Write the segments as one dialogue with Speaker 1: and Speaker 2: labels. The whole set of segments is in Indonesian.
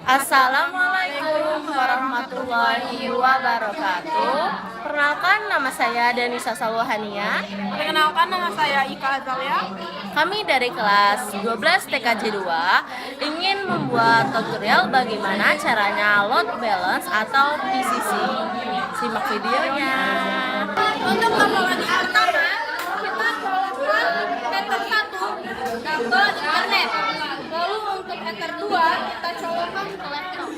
Speaker 1: Assalamualaikum warahmatullahi wabarakatuh. Perkenalkan, nama saya Danisa Salwahania.
Speaker 2: Perkenalkan, nama saya Ika Azalia.
Speaker 1: Kami dari kelas 12 TKJ 2 ingin membuat tutorial bagaimana caranya load balance atau PCC. Simak videonya.
Speaker 2: Untuk teknologi pertama, kita colokkan Ether 1 kabel internet. Lalu untuk Ether 2, kita colokkan ke laptop.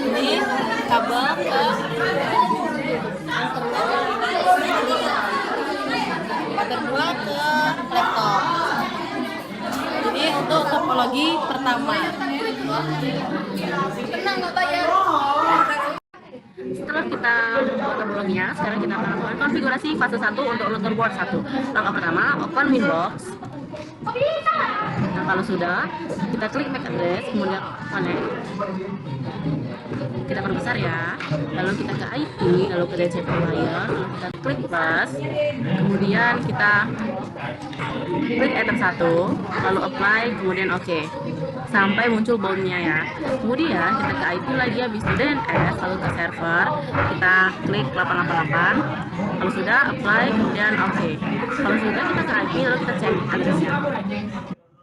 Speaker 1: Ini kabel ke Ether 2 ke laptop. Ini untuk topologi pertama.
Speaker 2: Tenang, nggak bayar.
Speaker 1: Setelah kita membuat topologinya, sekarang kita akan melakukan konfigurasi fase 1 untuk router board 1. Langkah pertama, open Winbox. Nah, kalau sudah, kita klik MAC address, kemudian connect. Kita perbesar ya. Lalu kita ke IP, lalu ke DCP layer, lalu kita klik plus. Kemudian kita klik Ether 1, lalu apply, kemudian OK. Sampai muncul boundnya ya. Kemudian kita ke IP lagi, habis itu DNS, lalu ke server, kita klik 888, kalau sudah apply, kemudian OK. Kalau sudah, kita ke IP, lalu kita cek addressnya.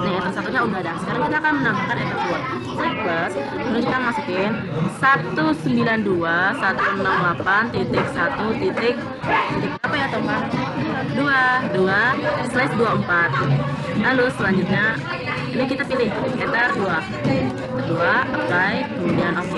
Speaker 1: Nih, Ether satunya udah ada. Sekarang kita akan menambahkan Ether 2. Klik plus, lalu kita masukin 192.168.1 titik apa ya teman? 22/24. Lalu selanjutnya ini kita pilih Ether 2. Kedua, apply, kemudian OK.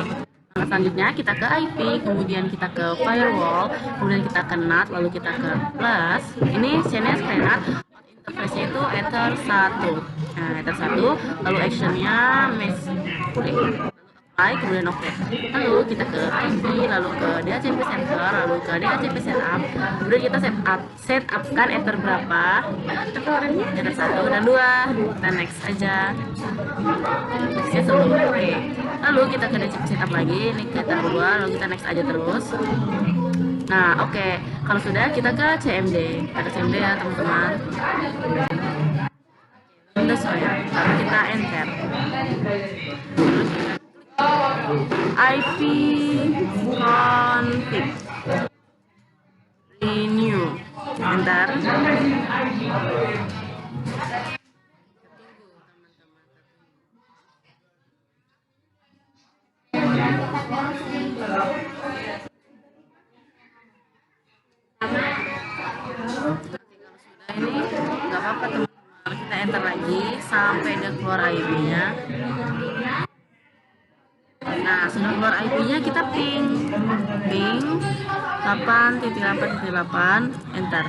Speaker 1: Nah, selanjutnya kita ke IP, kemudian kita ke firewall, kemudian kita ke NAT, lalu kita ke plus. Ini CNS NAT, interface-nya itu Ether 1. Nah, Ether 1, lalu actionnya apply, kemudian OK. Lalu kita ke IP, lalu ke DHCP server, lalu ke DHCP setup. Kemudian kita setupkan Ether berapa? Ether 1 dan 2. Kita next aja. Nextnya sebelum OK. Lalu kita ke DHCP setup lagi, ini ke Ether 2, lalu kita next aja terus. Nah, oke. Kalau sudah, kita ke CMD. Ada CMD ya, teman-teman. Udah ya. Lalu kita enter. IP config. Renew. Enter. Ini nggak apa-apa teman-teman, kita enter lagi sampai dia keluar IP-nya. Nah, sudah keluar IP-nya, kita ping 8.8.8, enter.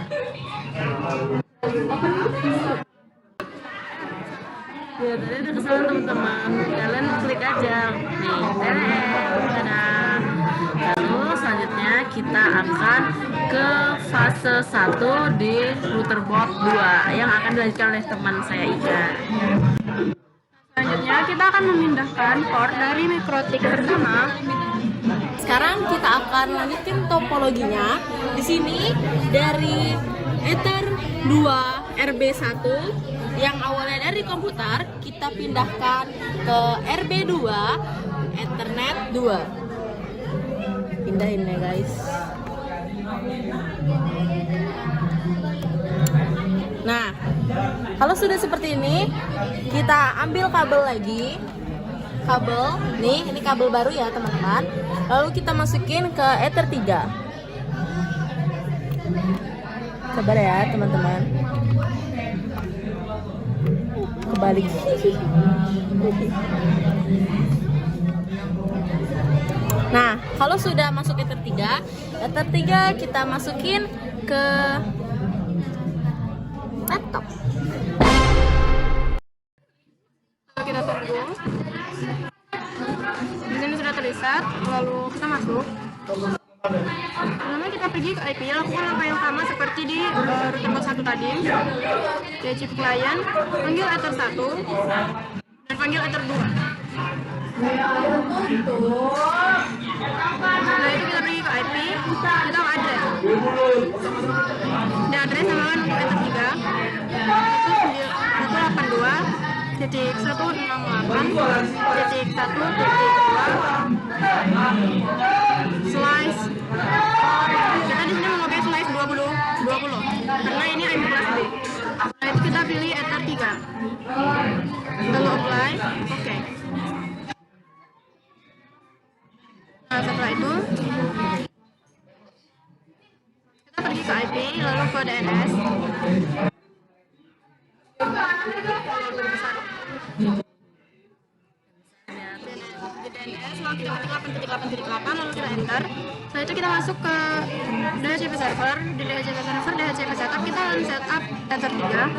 Speaker 1: Ya, tadi udah kesana teman-teman, kalian klik aja nih, dadah. Lalu selanjutnya kita akan ke fase 1 di router board 2 yang akan dilanjutkan oleh teman saya Ika.
Speaker 2: Selanjutnya kita akan memindahkan port dari mikrotik pertama.
Speaker 1: Sekarang kita akan lanjutin topologinya. Di sini dari Ether 2 RB1 yang awalnya dari komputer, kita pindahkan ke RB2 Ethernet 2. Pindahin ya guys. Nah, kalau sudah seperti ini, kita ambil kabel lagi. Kabel, nih, ini kabel baru ya teman-teman. Lalu kita masukin ke Ether 3. Sabar ya teman-teman. Kebalik. Nah, kalau sudah masuk Ether 3 kita masukin ke laptop.
Speaker 2: Kita tunggu. Di sini sudah terlihat, lalu kita masuk. Pertama kita pergi ke IP, lakukan langkah yang sama seperti di router box 1 tadi. DHCP client, panggil Ether 1 dan panggil Ether 2. Setelah itu kita pergi ke IP, kita address. Dan address samakan untuk Ether 3 itu titik 168 titik 1 titik 2 slice. Kita di sini memakai slice 20 karena ini IP kelas B. Setelah itu kita pilih ether 3, lalu apply. Oke. Nah, setelah itu kita pergi ke IP, lalu ke DNS. Di DNS lalu kita ketik 8.8.8 lalu kita enter. Setelah itu kita masuk ke DHCP server. Di DHCP server, DHCP setup, kita setup ether 3.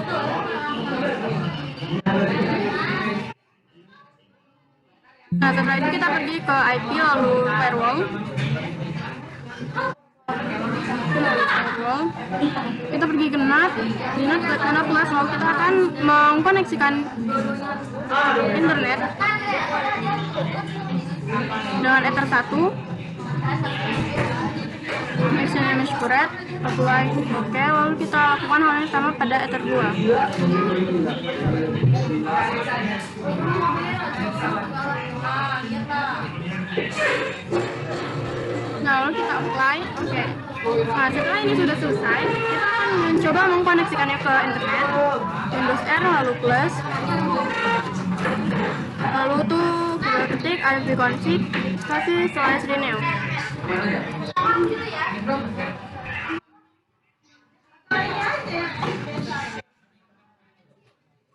Speaker 2: Nah, setelah itu kita pergi ke IP lalu firewall. Kita pergi ke NAT, di NAT klik NAT plus, lalu kita akan mengkoneksikan internet dengan ether 1. Connection image current, apply. Oke, lalu kita lakukan hal yang sama pada ether 2. Nah, lalu kita apply. Oke. Nah, setelah ini sudah selesai, kita akan mencoba mengkoneksikannya ke internet. Windows R lalu plus. Lalu tuh kita ketik ipconfig /renew.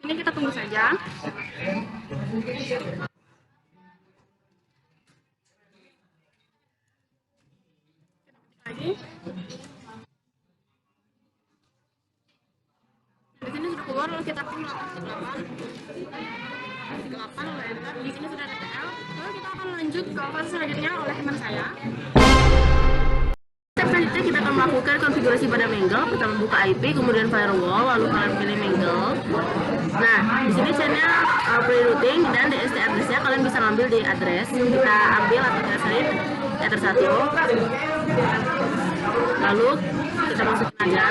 Speaker 2: Ini kita tunggu saja. Lagi. Di sini sudah keluar, lalu kita pilih 8 lalu enter. Di sini sudah ada TL. Lalu kita akan lanjut ke fase selanjutnya oleh teman saya. Step selanjutnya kita akan melakukan konfigurasi pada Mangle. Pertama buka IP, kemudian firewall, lalu kalian pilih Mangle. Nah, di sini channel pre-routing dan DST address-nya kalian bisa ambil di address. Kita ambil atau kita salin ether 1. Lalu kita masukin aja.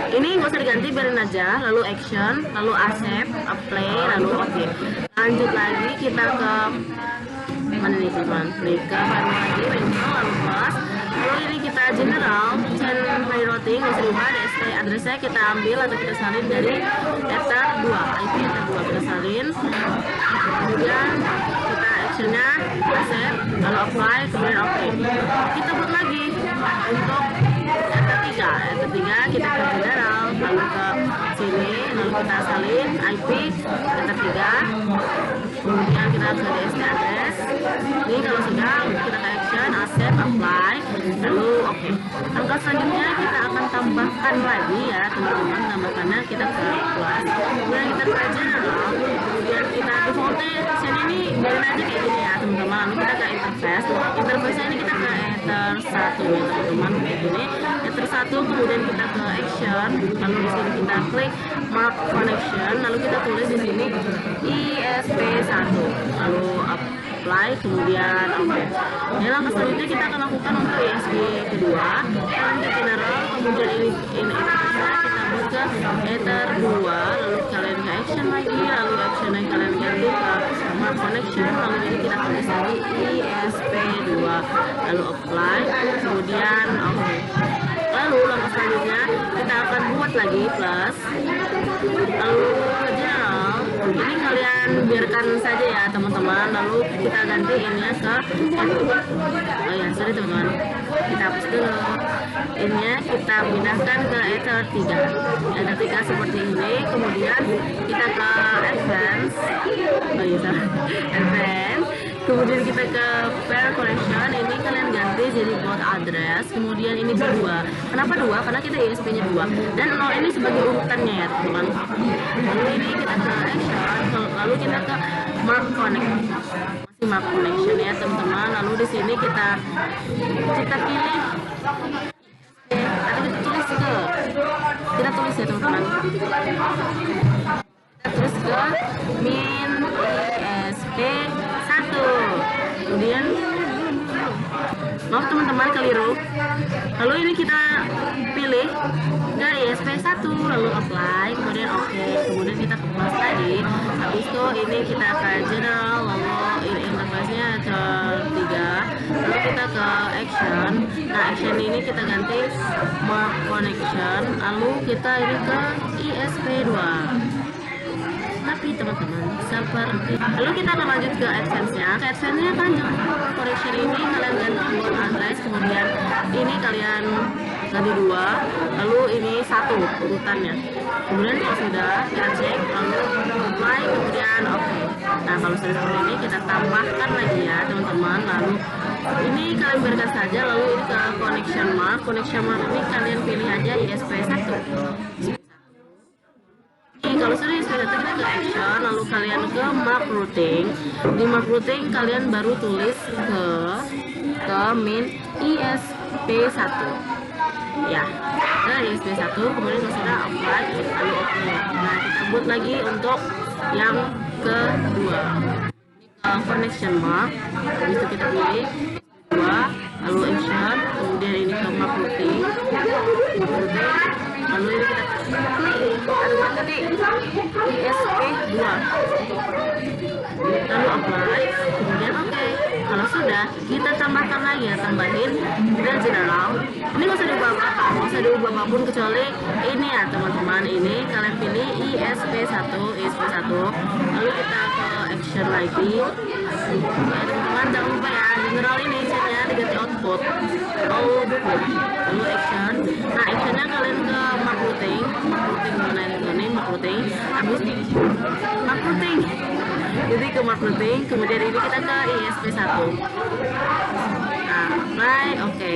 Speaker 2: Ini nggak usah diganti, biarin aja. Lalu action, lalu accept, apply, lalu oke. Lanjut lagi kita ke mana nih teman? Klik ke firewall lagi, Mangle, lalu plus. Lalu ini kita general, channel pre-routing, nggak usah diubah. DST address-nya kita ambil atau kita salin dari ether 2, IP ether 2 kita salin. Kemudian kita actionnya accept, lalu apply, kemudian oke. Kita buat lagi untuk ether 3 kita ke general, lalu ke sini, lalu kita salin IP ether 3, kemudian kita ke DST address. Ini kalau sudah kita ke action, accept, apply, lalu oke. Langkah selanjutnya kita akan tambahkan lagi ya teman-teman, tambahkannya kita ke plus, kemudian kita ke general, kemudian kita defaultnya sini ini biarin aja kayak gini ya teman-teman. Lalu kita ke interface ini kita ke ether 1 ya teman-teman, kayak gini ether 1, kemudian kita ke action, lalu di sini kita klik mark connection, lalu kita tulis di sini ISP1, lalu apply, kemudian oke. Ini langkah selanjutnya kita akan lakukan untuk ISP kedua, lanjut general, kemudian ini kita buat ke ether 2, lalu kalian ke action lagi, lalu action yang kalian ganti ke mark connection, lalu ini kita tulis lagi ISP2, lalu apply, kemudian oke. Lalu langkah selanjutnya kita akan buat lagi plus, lalu general. Ini kalian biarkan saja ya teman-teman. Lalu kita ganti ininya ke oh ya sorry teman-teman, kita hapus dulu. Ininya kita pindahkan ke ether 3 seperti ini. Kemudian kita ke advance, oh iya advance. Kemudian kita ke pair connection, ini kalian ganti jadi port address, kemudian ini berdua. Kenapa 2? Karena kita ISP-nya 2 dan 0 ini sebagai urutannya ya teman-teman. Lalu ini kita ke action, lalu kita ke mark connection, masih mark connection ya teman-teman. Lalu di sini kita pilih, kita tulis ya teman-teman. Kita tulis ke min ISP 1, kemudian
Speaker 1: Maaf teman-teman, keliru. Lalu ini kita pilih ke ISP1, lalu apply, kemudian oke, kemudian kita ke plus tadi. Habis itu ini kita ke general, lalu ini interface-nya ke 3, lalu kita ke action. Nah, action ini kita ganti mark connection, lalu kita ini ke ISP2. Tapi teman-teman, seperti lalu kita akan lanjut ke AdSense-nya. Ke AdSense-nya kan connection ini kalian ganti web address, kemudian ini kalian ganti 2, lalu ini 1 urutannya. Kemudian kalau sudah kita cek, lalu apply, kemudian oke. Nah, kalau sudah seperti ini kita tambahkan lagi ya teman-teman. Lalu ini kalian berikan saja, lalu ini ke connection mark. Connection mark ini kalian pilih aja ISP1. Kalau sudah ISP1 kita ke action, lalu kalian ke mark routing. Di mark routing kalian baru tulis ke min ISP1 ya, nah ISP1, kemudian kalau sudah apply, lalu oke. Nah, kita buat lagi untuk yang kedua, ini ke connection mark, habis itu kita pilih ISP2, lalu action, kemudian ini ke mark routing, lalu ini kita klik ISP2, lalu apply, kemudian oke. Kalau sudah, kita tambahkan lagi ya, tambahin dan general. Ini nggak usah diubah apa, nggak usah diubah apapun kecuali ini ya teman-teman. Ini kalian pilih ISP1, lalu kita ke action lagi. Ya teman-teman, jangan lupa ya, general ini chatnya diganti output, lalu action. Nah, actionnya kalian ke mark routing mana ini mark routing, habis di mark routing. Jadi ke mark routing, kemudian ini kita ke ISP1. Nah, apply, oke.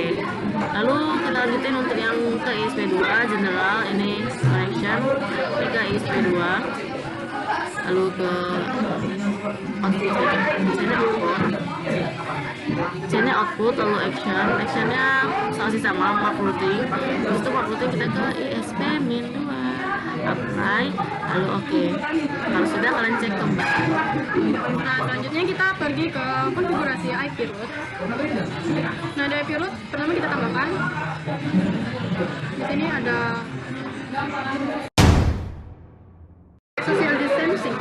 Speaker 1: Lalu kita lanjutin untuk yang ke ISP2, general, ini connection, ini ke ISP2. Lalu ke output, output, lalu action. Actionnya masih sama, mark routing. Terus itu mark routing kita ke ISP-2. Apply, lalu oke. Kalau sudah kalian cek kembali.
Speaker 2: Nah, selanjutnya kita pergi ke konfigurasi IP root. Nah, di IP root pertama kita tambahkan di sini ada social distancing.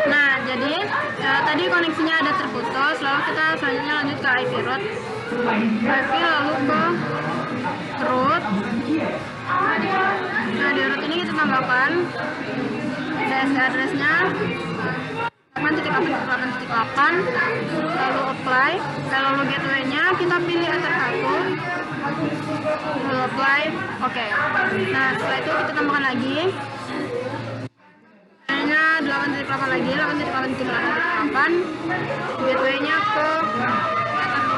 Speaker 2: Nah, jadi tadi koneksinya ada terputus, lalu kita selanjutnya lanjut ke IP root. IP lalu ke root. Nah, di root ini kita tambahkan DSC address-nya 8.8.8.8, lalu apply, lalu gateway-nya kita pilih Ether1, lalu apply, oke. Nah, setelah itu kita tambahkan lagi nya 8.8 lagi, 8.8.8, gateway-nya ke Ether2.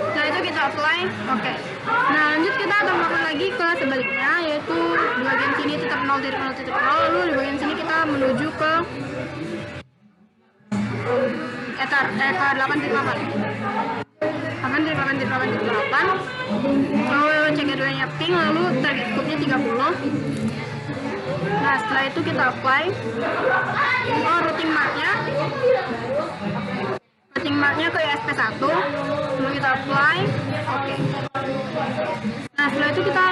Speaker 2: Setelah itu kita apply, oke. Nah, lanjut kita tambahkan lagi ke sebaliknya, yaitu di bagian sini tetap 0.0.0, lalu di bagian sini kita menuju ke Ether 8.8.8, lalu cek gateway-nya ping, lalu target scope-nya 30. Nah, setelah itu kita apply routing mark-nya ke ISP1, lalu kita apply, oke. Nah, setelah itu kita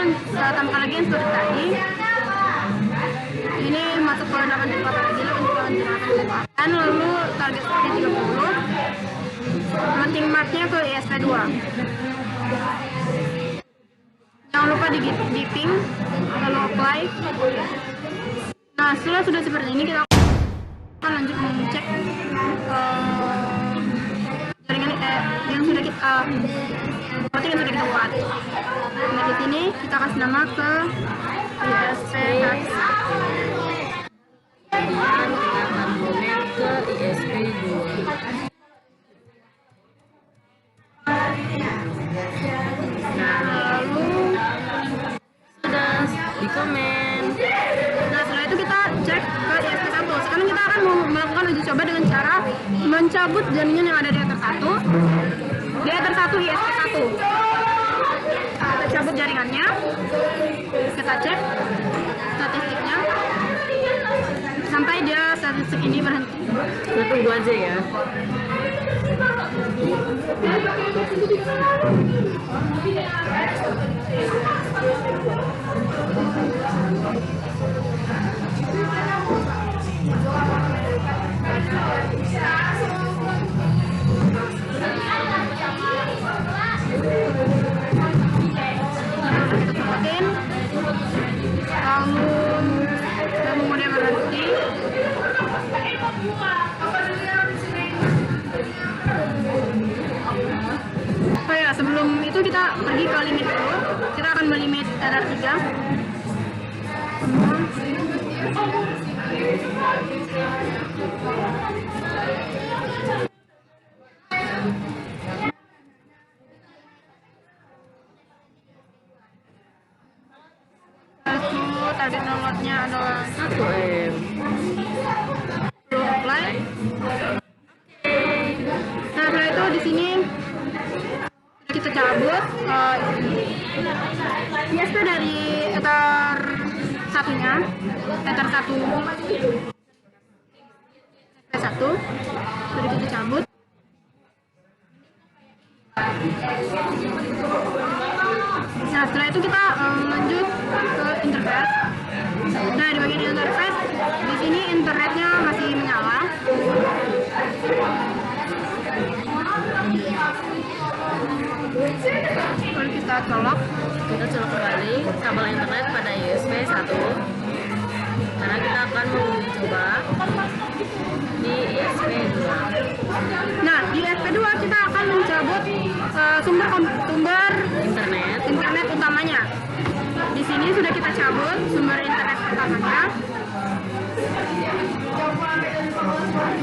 Speaker 2: tambahkan lagi yang seperti tadi. Ini masuk ke 8.8 lagi, 8.8, lalu target scope-nya 30, routing mark-nya ke ISP2. Jangan lupa di ping, lalu apply. Nah, setelah sudah seperti ini, kita akan lanjut mengecek jaringan yang sudah kita routing yang sudah kita buat. Nah, di sini kita kasih nama ke ISP1.
Speaker 1: Kemudian kita akan connect ke ISP2. Nah, lalu sudah di komen.
Speaker 2: Nah, setelah itu kita cek ke ISP1. Sekarang kita akan melakukan uji coba dengan cara mencabut jaringan yang ada di Ether1. Di Ether1 ISP1. Kita cabut jaringannya. Kita cek statistiknya sampai dia statistik ini berhenti.
Speaker 1: Kita tunggu aja ya.
Speaker 2: Masukin, lalu kemudian berhenti. Oh ya, sebelum itu kita pergi ke limit dulu. Kita akan melimit error 3. Target downloadnya adalah
Speaker 1: 1 M.
Speaker 2: apply. Nah, setelah itu di sini kita cabut ISP dari ether satunya, ether 1 sudah kita cabut. Nah, setelah itu kita lanjut ke interface. Nah, di bagian interface di sini internetnya masih menyala. Lalu kita colok
Speaker 1: kembali kabel internet pada USB 1 karena kita akan mencoba di USB 2.
Speaker 2: Nah, di USB 2 kita akan mencabut sumber internet utamanya. Di sini sudah kita cabut sumber internet pertamanya.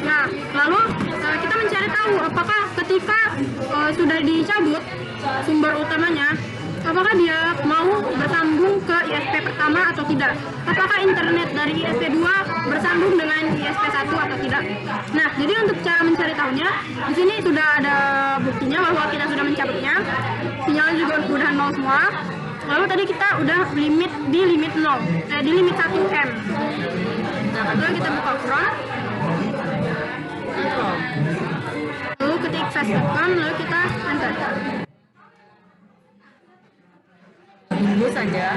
Speaker 2: Nah, lalu kita mencari tahu apakah ketika sudah dicabut sumber utamanya, apakah dia mau bersambung ke ISP pertama atau tidak? Apakah internet dari ISP 2 bersambung dengan ISP 1 atau tidak? Nah, jadi untuk cara mencari tahunya, di sini sudah ada buktinya bahwa kita sudah mencabutnya. Sinyalnya juga sudah 0 semua. Lalu tadi kita udah di limit 1 M. Lalu kita buka Chrome. Lalu ketik facebook.com, lalu kita enter.
Speaker 1: Tunggu saja.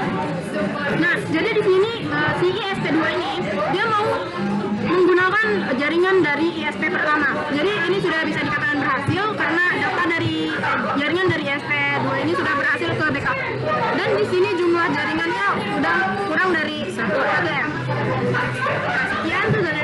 Speaker 2: Nah, jadi di sini si ISP2 ini dia mau menggunakan jaringan dari ISP pertama. Jadi ini sudah bisa dikatakan berhasil karena data dari jaringan dari ISP2 ini sudah berhasil ke backup. Dan di sini jumlah jaringannya sudah kurang dari 1 M. Sekian tutorial